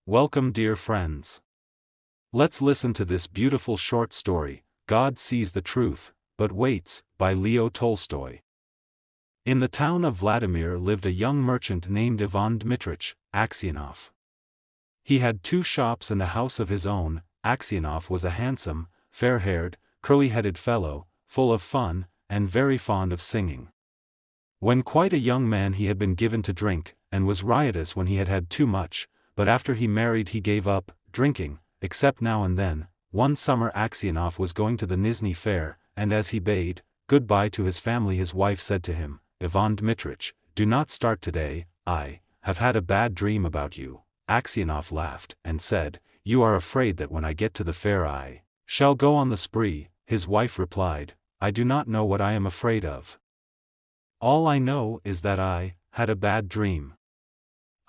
Welcome, dear friends. Let's listen to this beautiful short story, God Sees the Truth, But Waits, by Leo Tolstoy. In the town of Vladimir lived a young merchant named Ivan Dmitrich Aksionov. He had 2 shops and a house of his own. Aksionov was a handsome, fair-haired, curly-headed fellow, full of fun, and very fond of singing. When quite a young man he had been given to drink, and was riotous when he had had too much, but after he married he gave up drinking, except now and then. One summer Aksionov was going to the Nizhny fair, and as he bade goodbye to his family his wife said to him, "Ivan Dmitrich, do not start today, I have had a bad dream about you." Aksionov laughed, and said, "You are afraid that when I get to the fair I shall go on the spree." His wife replied, "I do not know what I am afraid of. All I know is that I had a bad dream.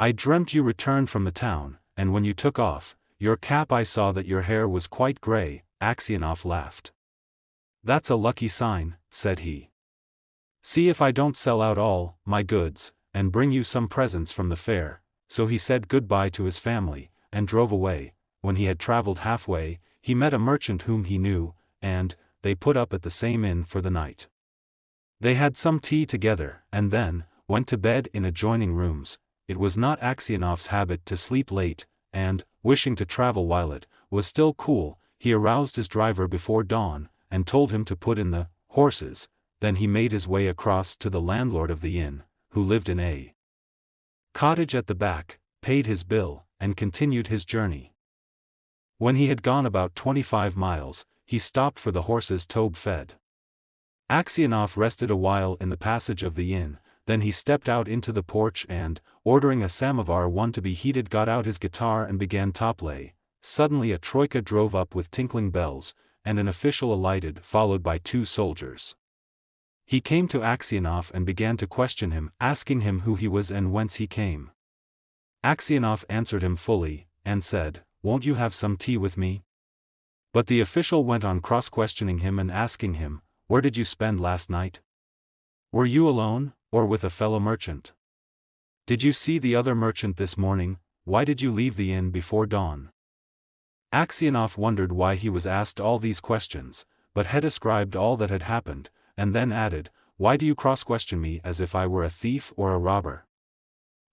I dreamt you returned from the town, and when you took off your cap I saw that your hair was quite grey." Aksionov laughed. "That's a lucky sign," said he. "See if I don't sell out all my goods, and bring you some presents from the fair." So he said goodbye to his family, and drove away. When he had travelled halfway, he met a merchant whom he knew, and they put up at the same inn for the night. They had some tea together, and then went to bed in adjoining rooms. It was not Aksionov's habit to sleep late, and, wishing to travel while it was still cool, he aroused his driver before dawn, and told him to put in the horses. Then he made his way across to the landlord of the inn, who lived in a cottage at the back, paid his bill, and continued his journey. When he had gone about 25 miles, he stopped for the horses to be fed. Aksionov rested a while in the passage of the inn, then he stepped out into the porch and, ordering a samovar one to be heated, got out his guitar and began to play. Suddenly a troika drove up with tinkling bells, and an official alighted, followed by 2 soldiers. He came to Aksionov and began to question him, asking him who he was and whence he came. Aksionov answered him fully, and said, "Won't you have some tea with me?" But the official went on cross-questioning him and asking him, "Where did you spend last night? Were you alone, or with a fellow merchant? Did you see the other merchant this morning? Why did you leave the inn before dawn?" Aksionov wondered why he was asked all these questions, but had described all that had happened, and then added, "Why do you cross-question me as if I were a thief or a robber?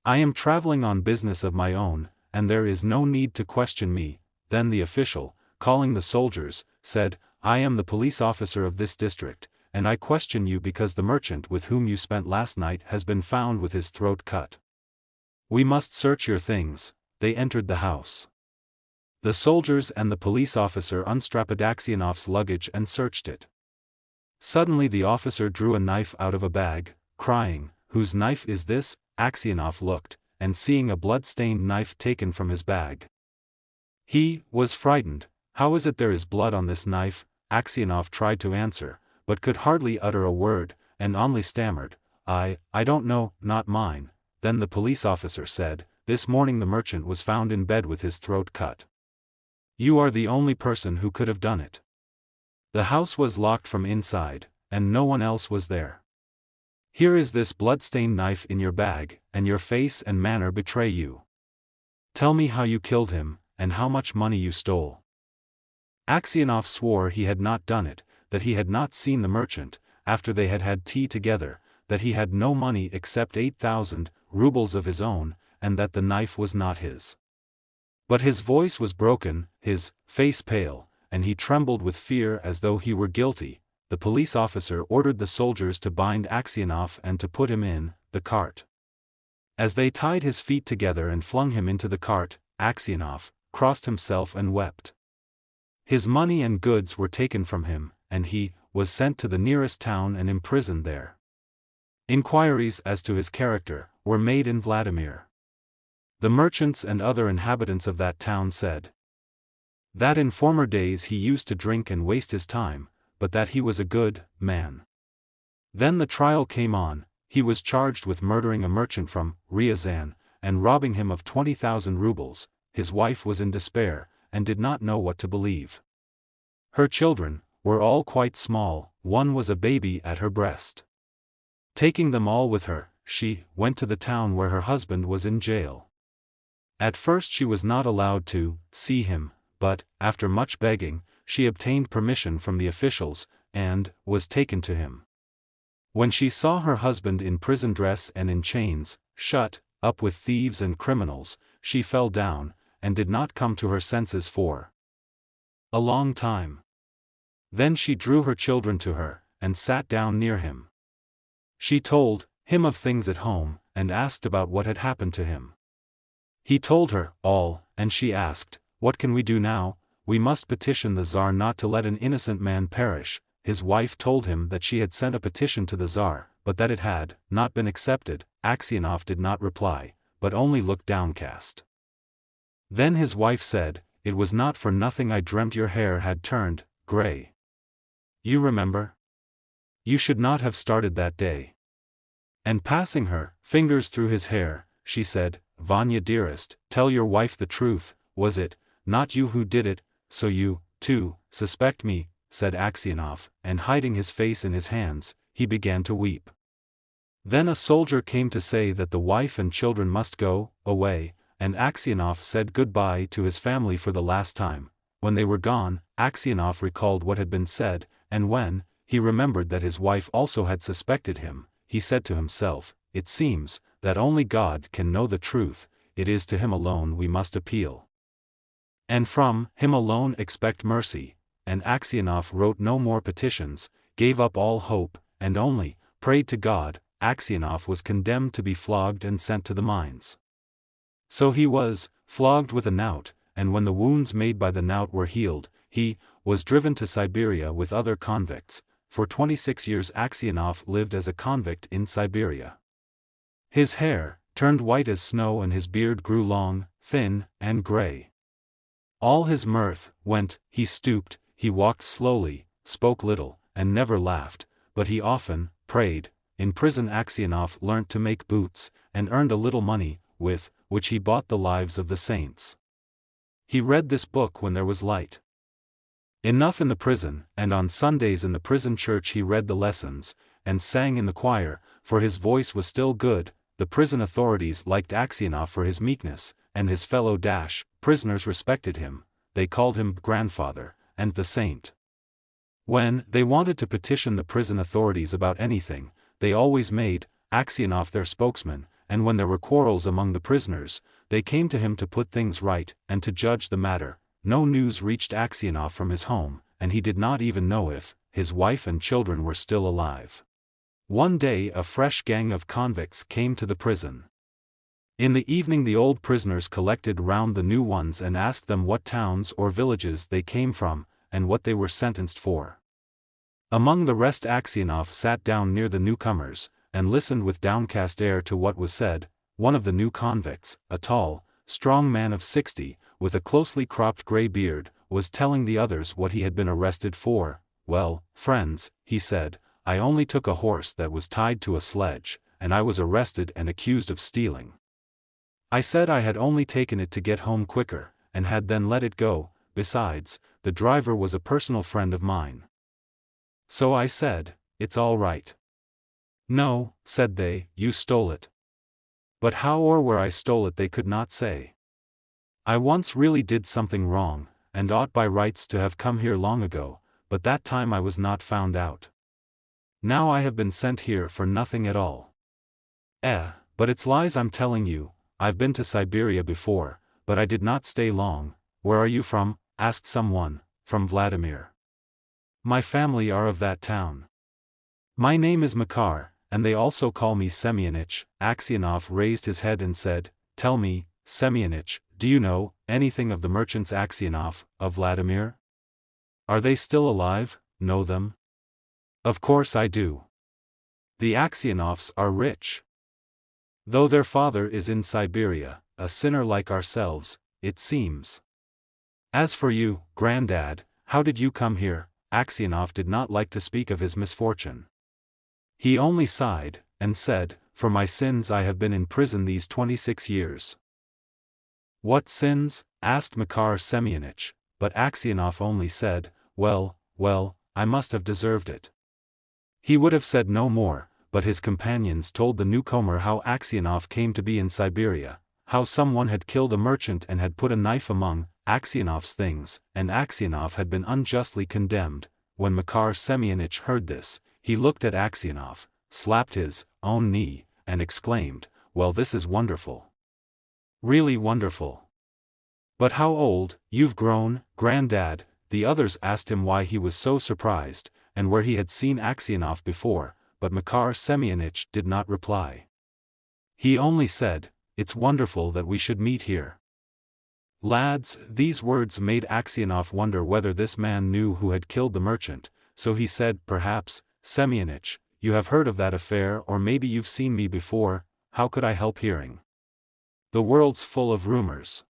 I am traveling on business of my own, and there is no need to question me." Then the official, calling the soldiers, said, "I am the police officer of this district, and I question you because the merchant with whom you spent last night has been found with his throat cut. We must search your things." They entered the house. The soldiers and the police officer unstrapped Aksionov's luggage and searched it. Suddenly the officer drew a knife out of a bag, crying, "Whose knife is this?" Aksionov looked, and seeing a blood-stained knife taken from his bag, he was frightened. "How is it there is blood on this knife?" Aksionov tried to answer, but could hardly utter a word, and only stammered, I don't know, not mine." Then the police officer said, "This morning the merchant was found in bed with his throat cut. You are the only person who could have done it. The house was locked from inside, and no one else was there. Here is this blood-stained knife in your bag, and your face and manner betray you. Tell me how you killed him, and how much money you stole." Aksionov swore he had not done it, that he had not seen the merchant, after they had had tea together, that he had no money except 8,000 rubles of his own, and that the knife was not his. But his voice was broken, his face pale, and he trembled with fear as though he were guilty. The police officer ordered the soldiers to bind Aksionov and to put him in the cart. As they tied his feet together and flung him into the cart, Aksionov crossed himself and wept. His money and goods were taken from him, and he was sent to the nearest town and imprisoned there. Inquiries as to his character were made in Vladimir. The merchants and other inhabitants of that town said that in former days he used to drink and waste his time, but that he was a good man. Then the trial came on. He was charged with murdering a merchant from Ryazan, and robbing him of 20,000 rubles. His wife was in despair, and did not know what to believe. Her children were all quite small, one was a baby at her breast. Taking them all with her, she went to the town where her husband was in jail. At first she was not allowed to see him, but, after much begging, she obtained permission from the officials, and was taken to him. When she saw her husband in prison dress and in chains, shut up with thieves and criminals, she fell down, and did not come to her senses for a long time. Then she drew her children to her, and sat down near him. She told him of things at home, and asked about what had happened to him. He told her all, and she asked, "What can we do now? We must petition the Tsar not to let an innocent man perish." His wife told him that she had sent a petition to the Tsar, but that it had not been accepted. Aksionov did not reply, but only looked downcast. Then his wife said, "It was not for nothing I dreamt your hair had turned gray. You remember? You should not have started that day." And passing her fingers through his hair, she said, "Vanya dearest, tell your wife the truth. Was it not you who did it? So you, too, suspect me," said Aksionov, and hiding his face in his hands, he began to weep. Then a soldier came to say that the wife and children must go away, and Aksionov said goodbye to his family for the last time. When they were gone, Aksionov recalled what had been said, and when he remembered that his wife also had suspected him, he said to himself, "It seems that only God can know the truth, it is to him alone we must appeal. And from him alone expect mercy," and Aksionov wrote no more petitions, gave up all hope, and only prayed to God. Aksionov was condemned to be flogged and sent to the mines. So he was flogged with a knout, and when the wounds made by the knout were healed, he was driven to Syberia with other convicts. For 26 years Aksionov lived as a convict in Syberia. His hair turned white as snow and his beard grew long, thin, and gray. All his mirth went. He stooped, he walked slowly, spoke little, and never laughed, but he often prayed. In prison Aksionov learnt to make boots, and earned a little money, with which he bought the lives of the saints. He read this book when there was light enough in the prison, and on Sundays in the prison church he read the lessons, and sang in the choir, for his voice was still good. The prison authorities liked Aksionov for his meekness, and his fellow prisoners respected him. They called him grandfather, and the saint. When they wanted to petition the prison authorities about anything, they always made Aksionov their spokesman, and when there were quarrels among the prisoners, they came to him to put things right, and to judge the matter. No news reached Aksionov from his home, and he did not even know if his wife and children were still alive. One day a fresh gang of convicts came to the prison. In the evening the old prisoners collected round the new ones and asked them what towns or villages they came from, and what they were sentenced for. Among the rest Aksionov sat down near the newcomers, and listened with downcast air to what was said. One of the new convicts, a tall, strong man of 60, with a closely cropped grey beard, was telling the others what he had been arrested for. "Well, friends," he said, "I only took a horse that was tied to a sledge, and I was arrested and accused of stealing. I said I had only taken it to get home quicker, and had then let it go. Besides, the driver was a personal friend of mine. So I said, 'It's all right.' 'No,' said they, 'you stole it.' But how or where I stole it they could not say. I once really did something wrong, and ought by rights to have come here long ago, but that time I was not found out. Now I have been sent here for nothing at all. But it's lies I'm telling you. I've been to Syberia before, but I did not stay long." "Where are you from?" asked someone. "From Vladimir. My family are of that town. My name is Makar, and they also call me Semyonich." Aksionov raised his head and said, "Tell me, Semyonich, do you know anything of the merchants Aksionov, of Vladimir? Are they still alive?" "Know them? Of course I do. The Aksionovs are rich. Though their father is in Syberia, a sinner like ourselves, it seems. As for you, Grandad, how did you come here?" Aksionov did not like to speak of his misfortune. He only sighed, and said, "For my sins I have been in prison these 26 years. "What sins?" asked Makar Semyonich, but Aksionov only said, Well, I must have deserved it." He would have said no more, but his companions told the newcomer how Aksionov came to be in Syberia. how someone had killed a merchant and had put a knife among Aksionov's things, and Aksionov had been unjustly condemned. When Makar Semyonich heard this, he looked at Aksionov, slapped his own knee, and exclaimed, "Well, this is wonderful. Really wonderful. But how old you've grown, Granddad?" The others asked him why he was so surprised, and where he had seen Aksionov before, but Makar Semyonich did not reply. He only said, "It's wonderful that we should meet here." Lads, these words made Aksionov wonder whether this man knew who had killed the merchant, so he said, "Perhaps, Semyonich, you have heard of that affair, or maybe you've seen me before. How could I help hearing? The world's full of rumors.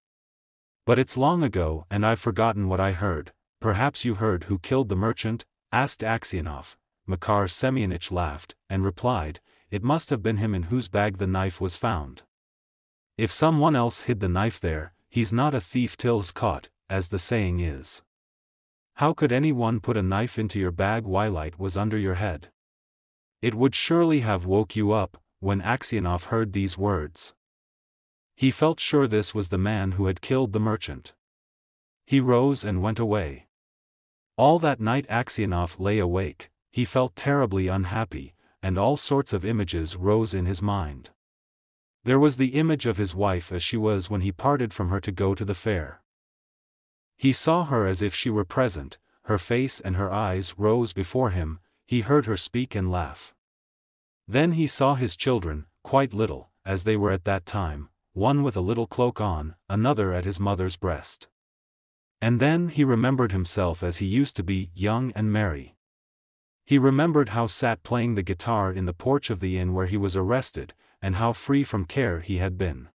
But it's long ago and I've forgotten what I heard." "Perhaps you heard who killed the merchant?" asked Aksionov. Makar Semyonich laughed, and replied, "It must have been him in whose bag the knife was found. If someone else hid the knife there, he's not a thief till's caught, as the saying is. How could anyone put a knife into your bag while light was under your head? It would surely have woke you up." When Aksionov heard these words, he felt sure this was the man who had killed the merchant. He rose and went away. All that night Aksionov lay awake. He felt terribly unhappy, and all sorts of images rose in his mind. There was the image of his wife as she was when he parted from her to go to the fair. He saw her as if she were present, her face and her eyes rose before him, he heard her speak and laugh. Then he saw his children, quite little, as they were at that time, one with a little cloak on, another at his mother's breast. And then he remembered himself as he used to be, young and merry. He remembered how sat playing the guitar in the porch of the inn where he was arrested, and how free from care he had been.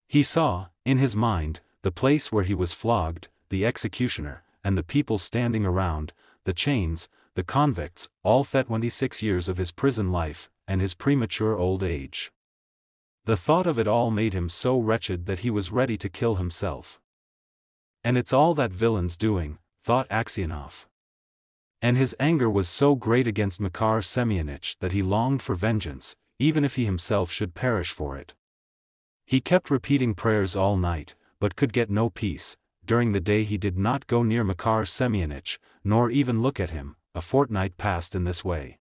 He saw, in his mind, the place where he was flogged, the executioner, and the people standing around, the chains, the convicts, all that 26 years of his prison life, and his premature old age. The thought of it all made him so wretched that he was ready to kill himself. "And it's all that villain's doing," thought Aksionov. And his anger was so great against Makar Semyonich that he longed for vengeance, even if he himself should perish for it. He kept repeating prayers all night, but could get no peace. During the day he did not go near Makar Semyonich, nor even look at him. A fortnight passed in this way.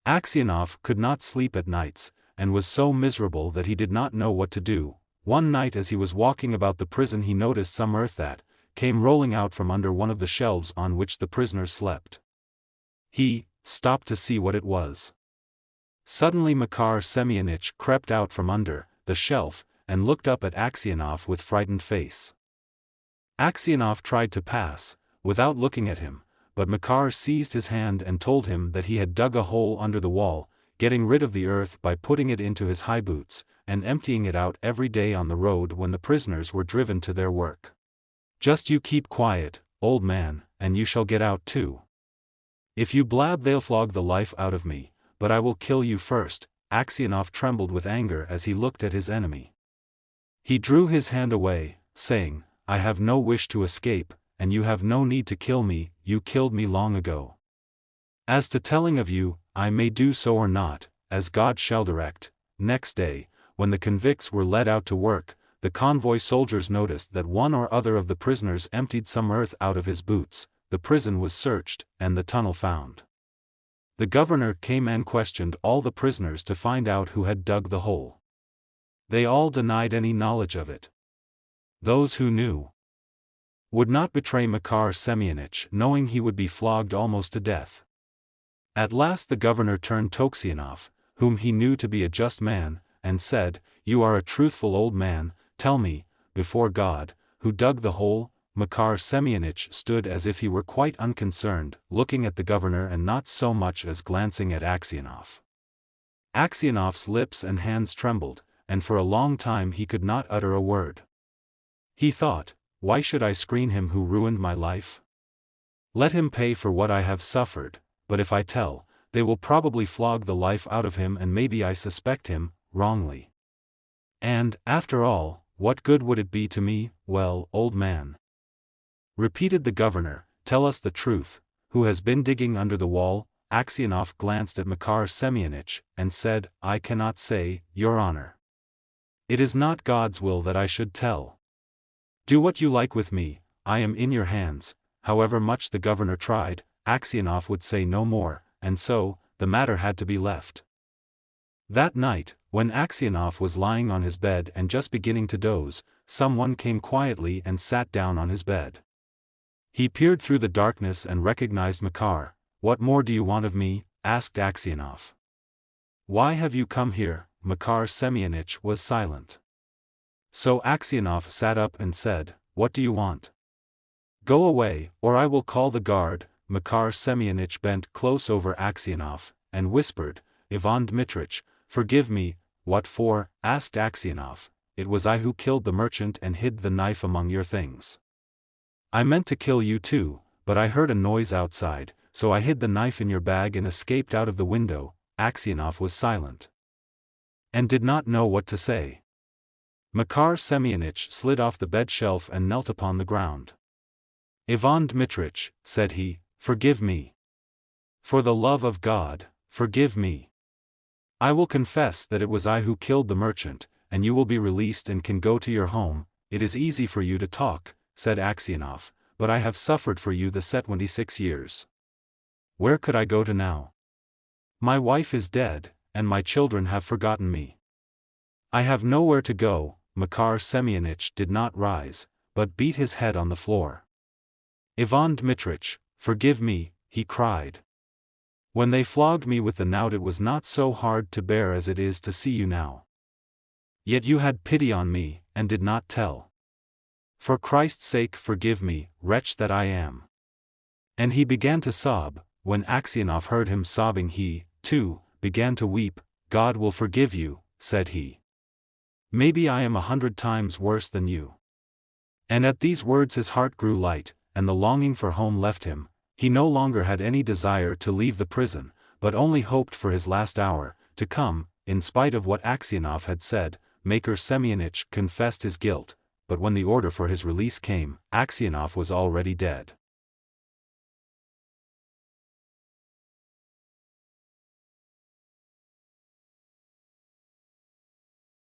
Aksionov could not sleep at nights, and was so miserable that he did not know what to do. One night as he was walking about the prison he noticed some earth that came rolling out from under one of the shelves on which the prisoners slept. He stopped to see what it was. Suddenly Makar Semyonich crept out from under the shelf, and looked up at Aksionov with frightened face. Aksionov tried to pass, without looking at him, but Makar seized his hand and told him that he had dug a hole under the wall, getting rid of the earth by putting it into his high boots, and emptying it out every day on the road when the prisoners were driven to their work. "Just you keep quiet, old man, and you shall get out too. If you blab they'll flog the life out of me, but I will kill you first." Aksionov trembled with anger as he looked at his enemy. He drew his hand away, saying, "I have no wish to escape, and you have no need to kill me, you killed me long ago. As to telling of you, I may do so or not, as God shall direct." Next day, when the convicts were led out to work, the convoy soldiers noticed that one or other of the prisoners emptied some earth out of his boots. The prison was searched, and the tunnel found. The governor came and questioned all the prisoners to find out who had dug the hole. They all denied any knowledge of it. Those who knew would not betray Makar Semyonich, knowing he would be flogged almost to death. At last the governor turned Toksionov, whom he knew to be a just man, and said, "You are a truthful old man, tell me, before God, who dug the hole?" Makar Semyonich stood as if he were quite unconcerned, looking at the governor and not so much as glancing at Aksionov. Aksionov's lips and hands trembled, and for a long time he could not utter a word. He thought, "Why should I screen him who ruined my life? Let him pay for what I have suffered, but if I tell, they will probably flog the life out of him and maybe I suspect him, wrongly. And, after all, what good would it be to me?" "Well, old man," repeated the governor, "tell us the truth, who has been digging under the wall?" Aksionov glanced at Makar Semyonich, and said, "I cannot say, your honor." It is not God's will that I should tell. Do what you like with me, I am in your hands." However much the governor tried, Aksionov would say no more, and so, the matter had to be left. That night, when Aksionov was lying on his bed and just beginning to doze, someone came quietly and sat down on his bed. He peered through the darkness and recognized Makar. "What more do you want of me?" asked Aksionov. "Why have you come here?" Makar Semyonich was silent. So Aksionov sat up and said, "What do you want? Go away, or I will call the guard." Makar Semyonich bent close over Aksionov, and whispered, "Ivan Dmitrich, forgive me." "What for?" asked Aksionov. "It was I who killed the merchant and hid the knife among your things. I meant to kill you too, but I heard a noise outside, so I hid the knife in your bag and escaped out of the window." Aksionov was silent and did not know what to say. Makar Semyonich slid off the bed shelf and knelt upon the ground. "Ivan Dmitrich," said he, "forgive me. For the love of God, forgive me. I will confess that it was I who killed the merchant, and you will be released and can go to your home." "It is easy for you to talk," said Aksionov, "but I have suffered for you the 26 years. Where could I go to now? My wife is dead, and my children have forgotten me. I have nowhere to go." Makar Semyonich did not rise, but beat his head on the floor. "Ivan Dmitrich, forgive me," he cried. "When they flogged me with the knout it was not so hard to bear as it is to see you now. Yet you had pity on me, and did not tell. For Christ's sake forgive me, wretch that I am." And he began to sob. When Aksionov heard him sobbing he, too, began to weep. "God will forgive you," said he. "Maybe I am 100 times worse than you." And at these words his heart grew light, and the longing for home left him. He no longer had any desire to leave the prison, but only hoped for his last hour to come. In spite of what Aksionov had said, Makar Semyonich confessed his guilt, but when the order for his release came, Aksionov was already dead.